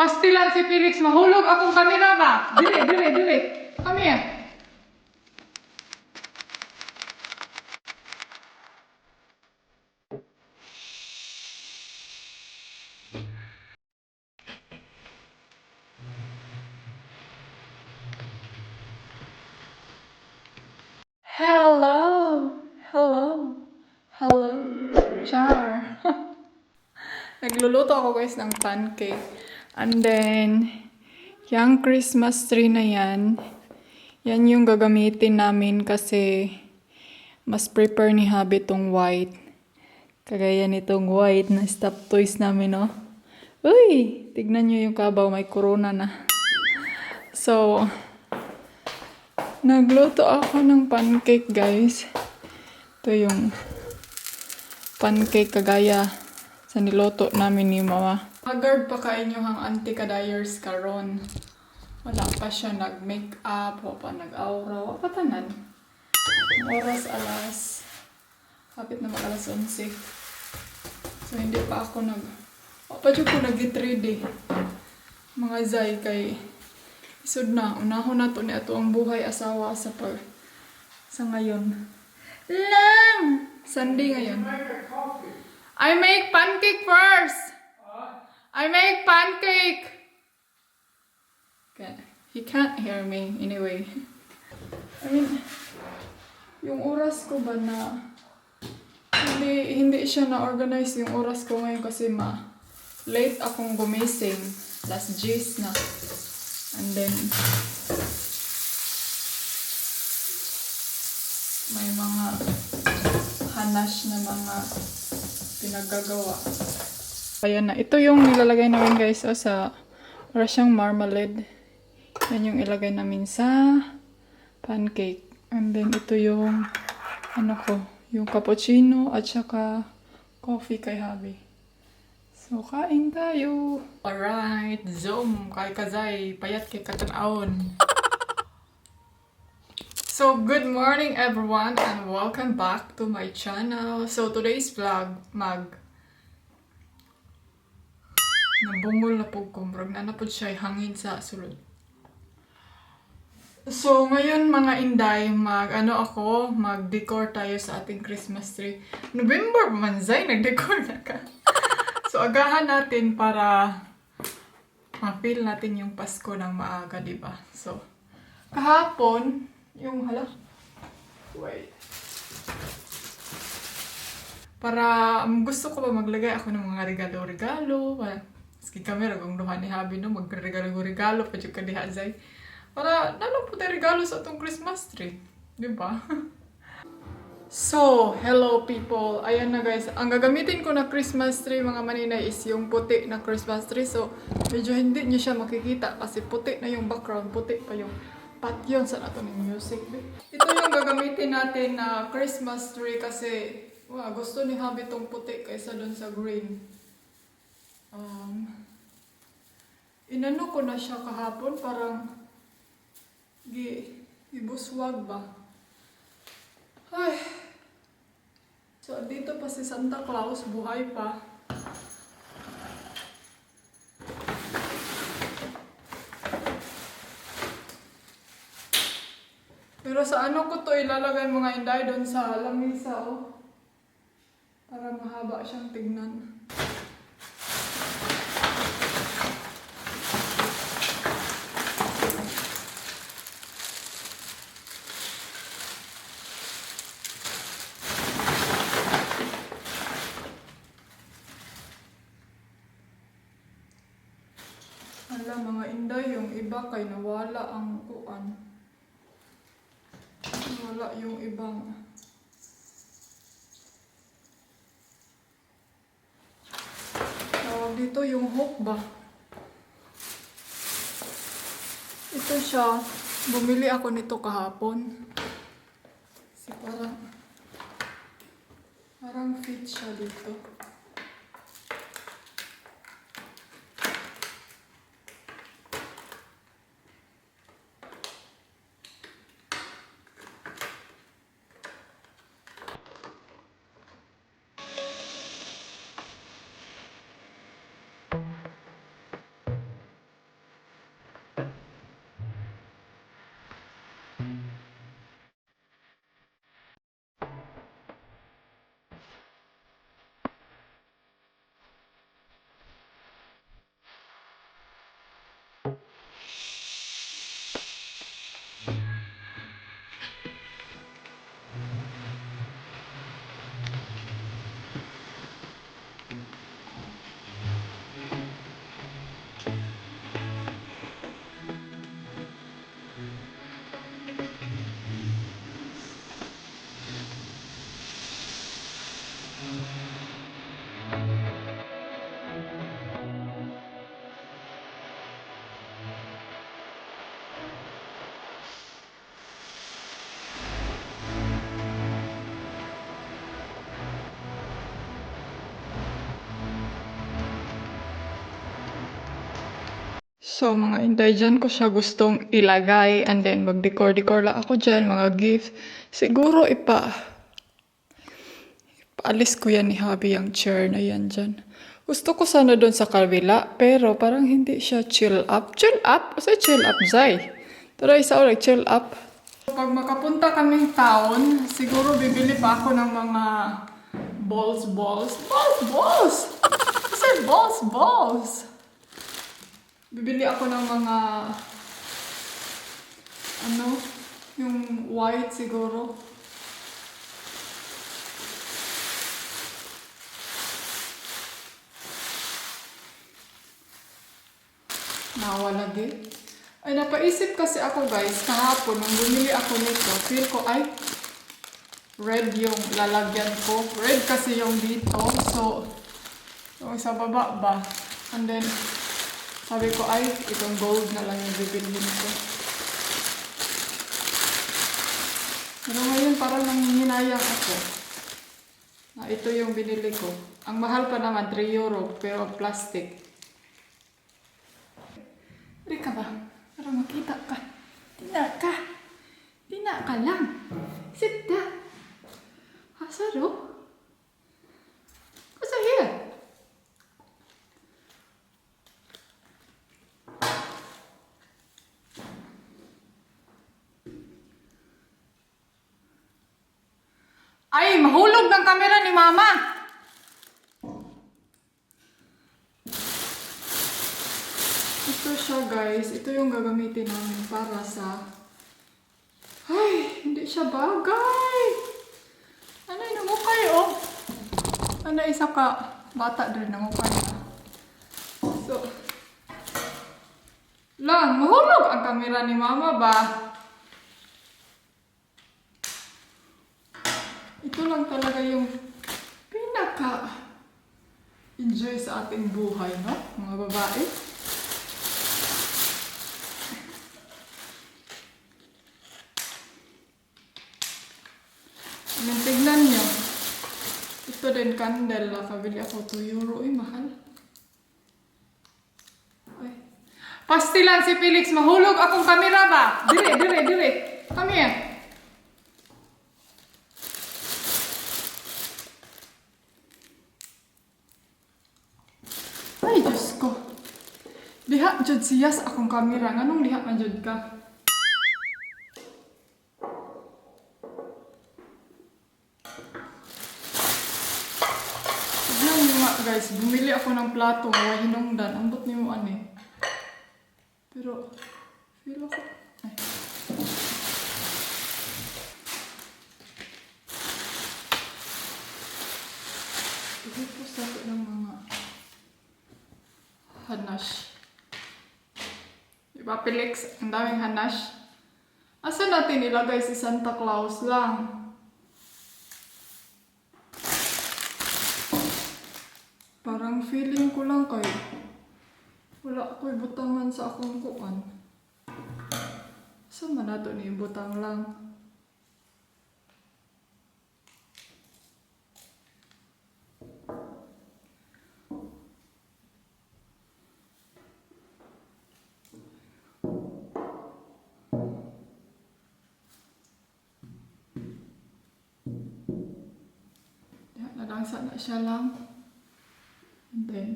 Pastilan si Felix, mahulog akong kamera ba? Dili, dili, dili. Come here. Hello. Hello. Hello. Char. Nagluluto ako guys ng pancake. And then, yung Christmas tree na yan yung gagamitin namin kasi mas prepare ni Habi tong white. Kagaya nitong white na stuffed toys namin, no? Uy! Tignan nyo yung kabaw, may corona na. So, nagluto ako ng pancake, guys. Ito yung pancake kagaya sa niloto namin ni Mama. Haggard pa ka inyong auntie kadayers karon. Wala pa siya nag-makeup, wala pa nag-aura, wala pa tanan. Oras alas, kapit na mag-alas 11. So, hindi pa ako wala pa dyan ko nag-get ready. Mga zay kay isod na, unahon na to ni ato ang buhay asawa sa ngayon. Lang! Sunday ngayon. I make pancake first! I make pancake! He can't hear me anyway. I mean, yung oras ko ba na hindi siya na-organize yung oras ko ngayon kasi late akong gumising. Last G's na. And then, may mga hanash na mga pinagagawa. Ayan na. Ito yung nilalagay namin guys sa para siyang marmalade. Yan yung ilagay namin sa pancake. And then ito yung yung cappuccino at saka coffee kay Habi. So kain tayo. Alright, zoom kay kazay payat kay katanaon. So good morning everyone and welcome back to my channel. So today's vlog nabungol na po kumbrag na napod siya hangin sa sulod. So ngayon mga inday, mag-decor tayo sa ating Christmas tree. November manzay, nag-decor na ka. So agahan natin para ma-feel natin yung Pasko ng maaga, di ba? So kahapon, para gusto ko ba maglagay ako ng mga regalo-regalo. Maski kami ragong duha ni Habi no, magregalo-regalo pa ka diha zay. Para nalang po tayo regalo sa itong Christmas tree. Di ba? So, hello people. Ayan na guys. Ang gagamitin ko na Christmas tree mga maninay is yung puti na Christmas tree. So, medyo hindi nyo siya makikita kasi puti na yung background. Puti pa yung patyon sa nato ng music. Ito yung gagamitin natin na Christmas tree kasi gusto ni Habi itong puti kaysa dun sa green. Inano ko na siya kahapon, parang ibuswag ba? Ay. So, dito pa si Santa Claus, buhay pa. Pero sa ko to ilalagay mga inday doon sa lamisa, para mahaba siyang tignan. Hala mga inday, yung iba kay nawala ang kuan. Wala yung ibang dito yung hook ba? Ito siya. Bumili ako nito kahapon. Kasi parang fit siya dito. So, mga inday, dyan ko siya gustong ilagay and then mag-decor-decor lang ako dyan, mga gift. Siguro paalis ko yan ni Habi yung chair na yan dyan. Gusto ko sana doon sa kabila, pero parang hindi siya chill up. Chill up? Kasi chill up, Zay. Tara, isa ulit, chill up. Pag makapunta kaming town, siguro bibili pa ako ng mga balls. Kasi balls. Bibili ako ng mga, yung white siguro. Nawalagi. Ay, napaisip kasi ako guys, kahapon, nung bumili ako nito, feel ko, ay, red yung lalagyan ko. Red kasi yung dito, so, yung sa baba ba? And then, sabi ko, ay, itong gold na lang yung bibilhin ko. Pero ngayon, parang nanghihinayang ako. Na ito yung binili ko. Ang mahal pa naman, 3 euro, pero plastic. Hindi ka ba? Para makita ka. Tina ka lang. Sit down. Hasaro? What's here? Ay, mahulog ng kamera ni Mama! Ito siya guys. Ito yung gagamitin namin para sa... Ay, hindi siya bagay. Ano yung namukay oh? Ano isa ka bata din namukay na. So, lang, mahulog ang kamera ni Mama ba? Ito lang talaga yung pinaka-enjoy sa ating buhay, no? Mga babae. And tignan nyo. Ito din candle. Nakabili ako 2 euro. Ay, mahal. Ay. Pastilan si Felix. Mahulog akong kamera ba? Dire. Come here. Ay, Diyos ko. Liha jud siya sa akong kamera. Nganong liha man jud ka? Tignan nyo nga guys. Bumili ako ng plato. Mga hinungdan. Ambot niyo mo ani. Pero, feel ako. Ay. Ito sa ako ng mga hanash. Diba, Felix? Ang daming hanash. Asa natin nilagay si Santa Claus lang? Parang feeling ko lang kayo. Wala ako'y butangan sa akong kuan. Saan man nato ni butang lang? Nagangsa na siya lang. And then,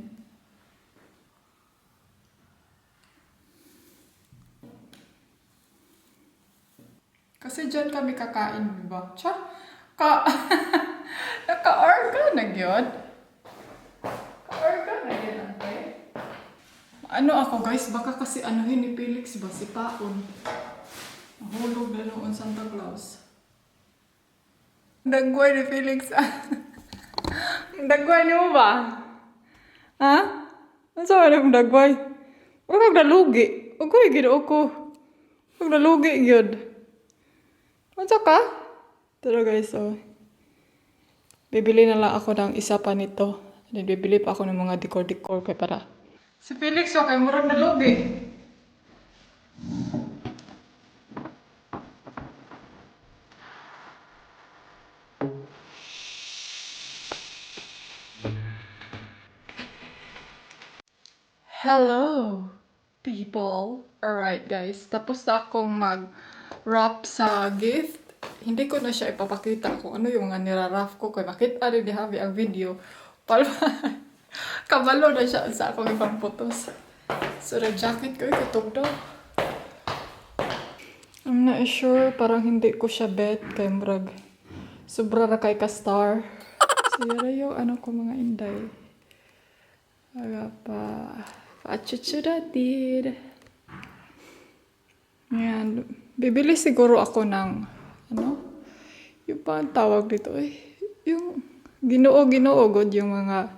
kasi dyan kami kakain, diba? Naka-orga na yun. Ka-orga na yun, ante. Ano ako guys, baka kasi anuhin ni Felix ba, si Paon. Mahulog na noon Santa Claus. Dagway ni Felix. Dagway niyo ba? Ha? Ano sa mga dagway? Huwag kang nalugi. Huwag ko igino ko. Huwag nalugi yun. Ano ka? Pero guys, oh. Bibili na lang ako ng isa pa nito. And then bibili pa ako ng mga decor-decor kay para. Si Felix, oh, kay murag nalugi. Hello, people. Alright guys, tapos na akong mag-wrap sa gift. Hindi ko na siya ipapakita kung ano yung mga nira-wrap ko. Kaya makita rin ni Javi ang video. Kabalo na siya sa akong ibang photos. So the jacket ko, itong daw. I'm not sure, parang hindi ko siya bet kay murag. Sobra ra kay ka-star. So yun yung ano ko mga inday. Aga pa. Pachuchuratid. Yan. Bibili siguro ako ng, ano? Yung pa ang tawag dito eh. Yung ginoo-ginoo god yung mga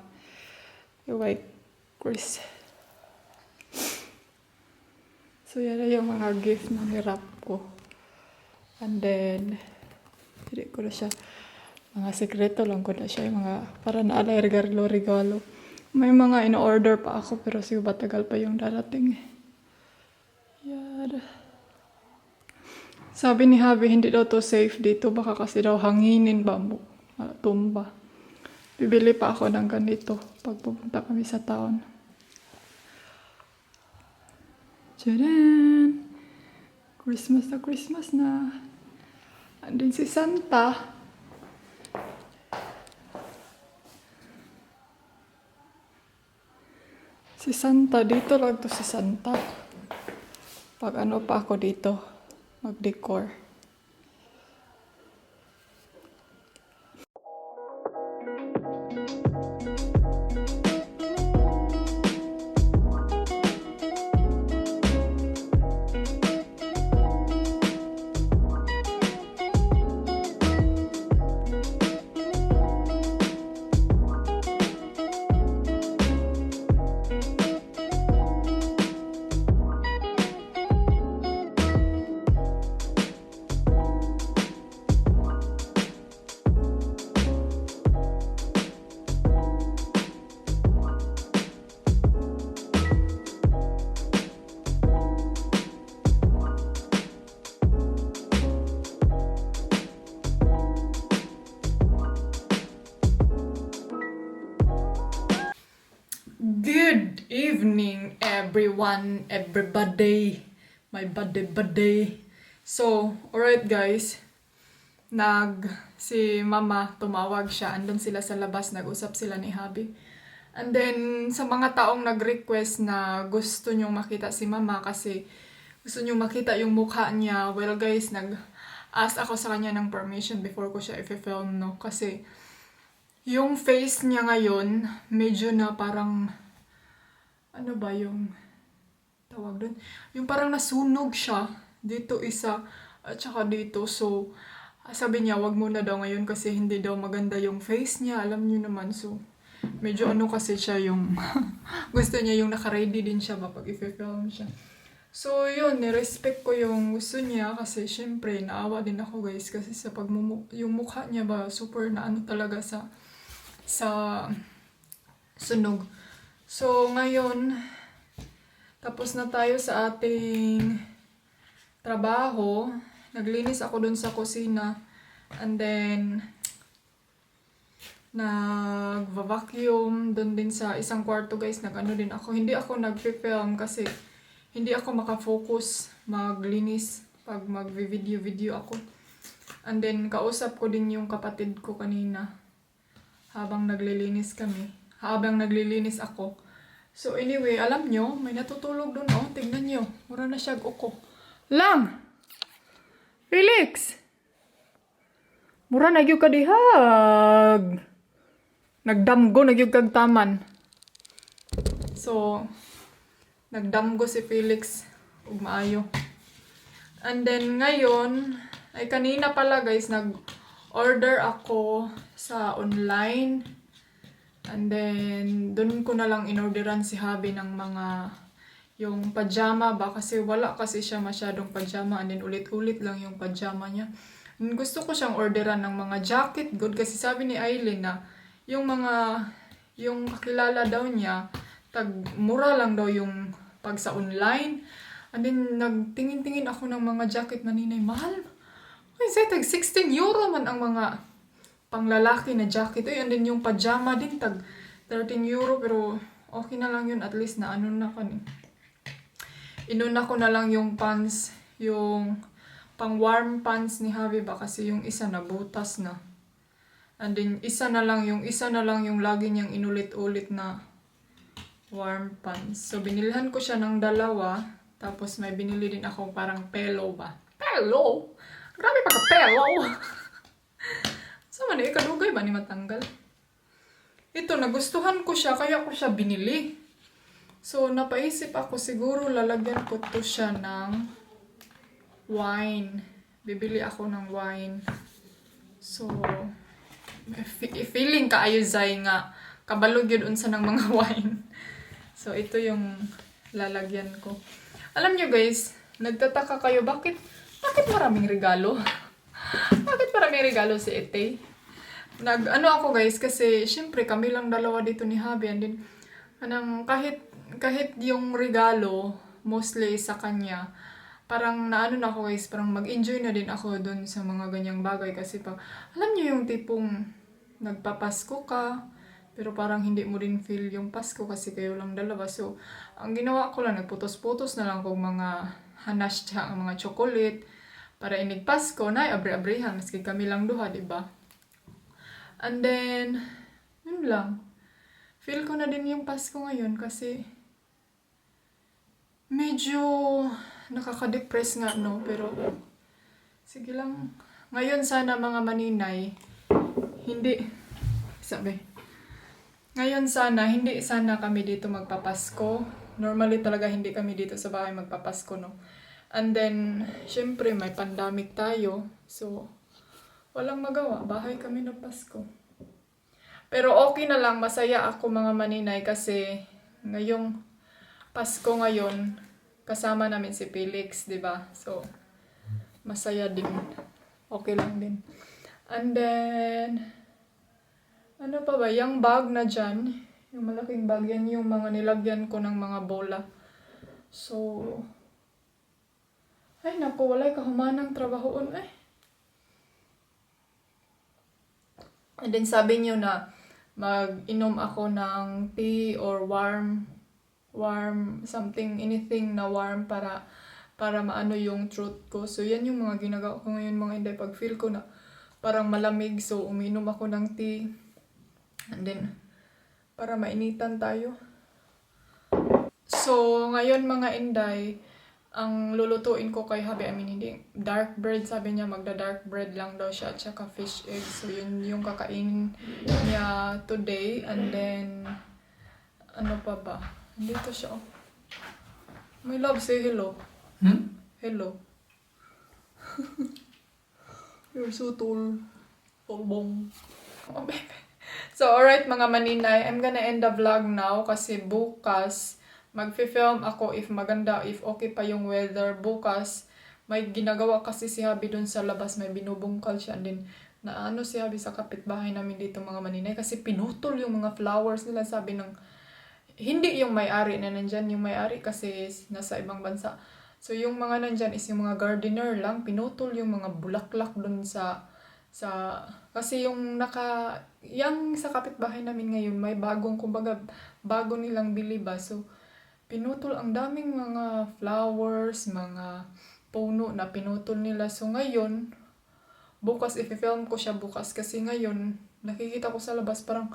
white Chris. So yan yung mga gift na nirap ko. And then, hindi ko na siya, mga sekreto lang ko na siya. Yung mga, para naalay regalo. May mga in-order pa ako pero siguro batagal pa yung darating eh. Yan. Sabi ni Javi, hindi daw to safe dito. Baka kasi daw hanginin ba mo. Tumba. Bibili pa ako ng ganito pag pupunta kami sa town. Tcharan! Christmas na. Andun si Santa. Si Santa, dito lang to si Santa. Pag ano pa ako dito, mag-decor. Good evening, everyone, everybody. My buddy. So, alright guys. Si mama, tumawag siya. Andun sila sa labas, nag-usap sila ni Javi. And then, sa mga taong nag-request na gusto nyong makita si mama kasi gusto nyong makita yung mukha niya. Well guys, nag-ask ako sa kanya ng permission before ko siya i-film, no? Kasi, yung face niya ngayon, medyo na parang, ano ba yung tawag doon? Yung parang nasunog siya. Dito isa, at saka dito. So, sabi niya, wag muna daw ngayon kasi hindi daw maganda yung face niya. Alam niyo naman, so, medyo ano kasi siya yung, gusto niya yung naka-ready din siya ba pag i-film siya. So, yun, nirespect ko yung gusto niya kasi syempre, naawa din ako guys kasi sa yung mukha niya ba, super na ano talaga sa sunog. So, ngayon, tapos na tayo sa ating trabaho. Naglinis ako dun sa kusina. And then, nag-vacuum dun din sa isang kwarto guys. Nag-ano din ako. Hindi ako nag-film kasi hindi ako makafocus maglinis pag mag-video ako. And then, kausap ko din yung kapatid ko kanina. Habang naglilinis ako. So anyway, alam nyo, may natutulog doon, oh. Tignan nyo. Mura na siya uko. Lang! Felix! Mura na gyud ka dihag. Nagdamgo, nagyug kag taman. So, nagdamgo si Felix. Ug maayo. And then, ngayon, ay kanina pala guys, nag-order ako sa online. And then, dun ko na lang inorderan si Javi ng mga, yung pajama ba? Kasi wala kasi siya masyadong pajama. And then, ulit-ulit lang yung pajama niya. And gusto ko siyang orderan ng mga jacket. Good, kasi sabi ni Aileen na, yung kakilala daw niya, mura lang daw yung pag sa online. And then, nagtingin-tingin ako ng mga jacket na ninay. Mahal. Ay, tag 16 euro man ang mga panglalaki na jacket. Ay, and then yung pajama din, tag 13 euro. Pero okay na lang yun, at least na ano na kan. inuna ko na lang yung pants, yung pang warm pants ni Javi ba kasi yung isa na butas na. And then isa na lang yung lagi niyang inulit-ulit na warm pants. So binilhan ko siya ng dalawa, tapos may binili din ako parang pillow ba. Pillow? Grabe pa ka pillow. So man ikadugay ba ni matanggal? Ito nagustuhan ko siya kaya ko siya binili. So napaisip ako siguro lalagyan ko to siya ng wine. Bibili ako ng wine. So feeling kaayo zay nga kabalog yun unsa ng mga wine. So ito yung lalagyan ko. Alam nyo guys, nagtataka kayo bakit maraming regalo? Bakit maraming regalo si Ete? Ano ako guys kasi syempre kami lang dalawa dito ni Javi and then kahit yung regalo mostly sa kanya, parang naano na ako guys, parang mag-enjoy na din ako dun sa mga ganyang bagay kasi alam niyo yung tipong nagpapasko ka pero parang hindi mo din feel yung Pasko kasi kayo lang dalawa. So ang ginawa ko lang, nagputos-putos na lang kong mga hanas tsaka mga chocolate para inig Pasko na abre-abrehan maski kami lang duha, diba? And then yun lang, feel ko na din yung Pasko ngayon kasi medyo nakaka-depress nga, no? Pero sige lang. Ngayon sana mga maninay, Ngayon hindi sana kami dito magpapasko. Normally talaga hindi kami dito sa bahay magpapasko, no? And then, syempre may pandemic tayo. So, walang magawa. Bahay kami nagpasko. Pero okay na lang. Masaya ako mga maninay kasi ngayong Pasko ngayon, kasama namin si Felix, di ba? So, masaya din. Okay lang din. And then, ano pa ba? Yung bag na dyan, yung malaking bag, yan yung mga nilagyan ko ng mga bola. So, ay naku, walay kahumanang trabahoon eh. And then sabi niyo na mag-inom ako ng tea or warm something, anything na warm para maano yung throat ko. So yan yung mga ginagawa ko ngayon mga inday. Pag feel ko na parang malamig, so uminom ako ng tea. And then, para mainitan tayo. So, ngayon mga inday, ang lulutuin ko kay Javi, hindi, dark bread, sabi niya, magda-dark bread lang daw siya, at saka fish egg. So, yun yung kakainin niya today. And then, ano pa ba? Dito siya, oh. My love, say hello. Hello. You're so tall. Tolbong. Oh, baby. So, alright mga maninay, I'm gonna end the vlog now kasi bukas magfi-film ako if okay pa yung weather. Bukas, may ginagawa kasi si Javi dun sa labas, may binubungkal siya. And then, naano si Javi sa kapitbahay namin dito mga maninay kasi pinutol yung mga flowers nila. Sabi ng, hindi yung may-ari na nandyan, yung may-ari kasi nasa ibang bansa. So, yung mga nandyan is yung mga gardener lang, pinutol yung mga bulaklak dun kasi yung yung sa kapitbahay namin ngayon, may bago nilang bili ba. So, pinutol ang daming mga flowers, mga puno na pinutol nila. So, ngayon, bukas, i-film ko siya bukas. Kasi ngayon, nakikita ko sa labas, parang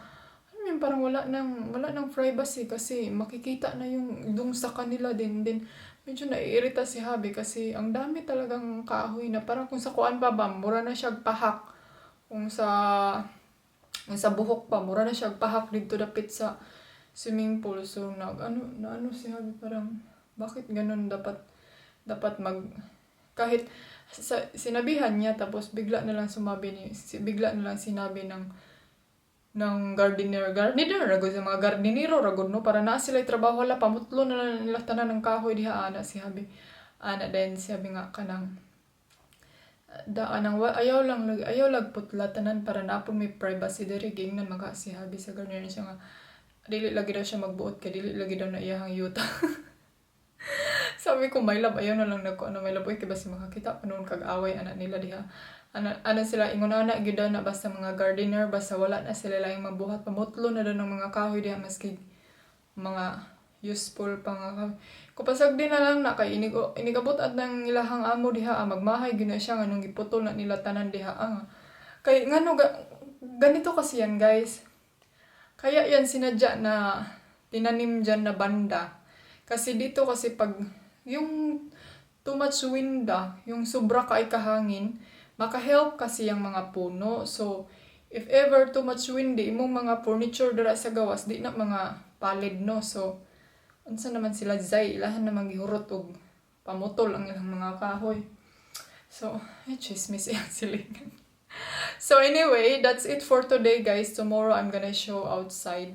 wala nang privacy kasi makikita na yung dung sa kanila din. Medyo naiirita si Javi kasi ang dami talagang kahoy na parang kung sa kuan pa ba, mura na siya pahak. Kung sa buhok pa, mura na siya pahak dito dapit sa swimming pool. So, ano si Javi, parang, bakit ganun dapat kahit sinabihan niya, tapos bigla na lang sinabi ng gardener ragod sa mga gardenero ragod, no, para na sila trabaho la pamutlo na nila tanan ng kahoy diha ana si Javi. Ana din sabi nga kanang ayaw lag putla tanan para napon may privacy diri ging na maka si Javi sa gardener siya nga dili lagi daw siya magbuot kay dili lagi daw na iyahang yuta. Sabi ko, my love, ayaw na lang my love, kay basta makakita pa noon kag-away anak nila diha. Ano sila, ingunana, gyud na basta mga gardener, basta wala na sila lang mabuhat, pamutlo na daw ng mga kahoy diha, maski mga useful pa nga ka. Kupasag din na lang na kay inigabot at ng ilahang amo diha magmahay gina siya nganong giputol na nila tanan diha kay ngano ganito kasi yan guys. Kaya yan sinadya na tinanim dyan na banda. Kasi dito kasi pag yung too much wind yung sobra kay kahangin, maka-help kasi yung mga puno. So if ever too much windy, imong mga furniture dara sa gawas di na mga palid no. So unsa naman sila zay, ilahan namang gihurot og pamutol ang ilang mga kahoy. So, chismis yan silingan. So anyway, that's it for today guys. Tomorrow I'm gonna show outside.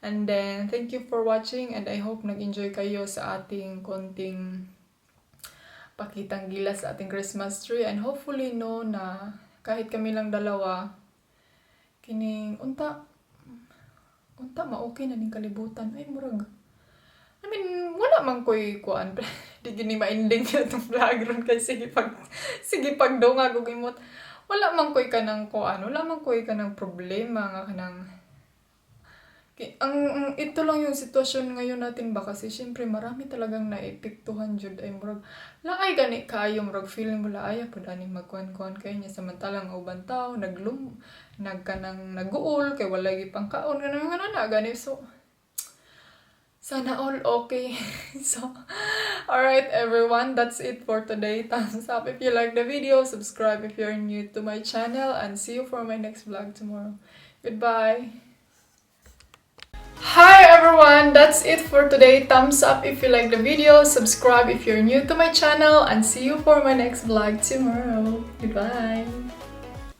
And then, thank you for watching and I hope nag-enjoy kayo sa ating konting pakitang gilas sa ating Christmas tree. And hopefully no na kahit kami lang dalawa, kining unta ma-okay na ning kalibutan. Ay, murag. I mean, wala man ko'y kuan. Di gini ma-ending na itong vlog ron kay sige pagdungag og imot. Wala man ko'y kanang kuan. Wala man ko'y kanang problema nga kanang ang ito lang yung sitwasyon ngayon natin ba kasi syempre marami talagang naepektuhan jud ay murag laay gani kayo murag feeling mo laaya pud ani magkuan-kuan kay niya samantalang uban tao nagkanang naguol kay wala gyud pangkaon ganun na gani so sana all okay. So, alright everyone, that's it for today. Thumbs up if you like the video, subscribe if you're new to my channel, and see you for my next vlog tomorrow. Goodbye! Hi everyone, that's it for today. Thumbs up if you like the video, subscribe if you're new to my channel, and see you for my next vlog tomorrow. Goodbye!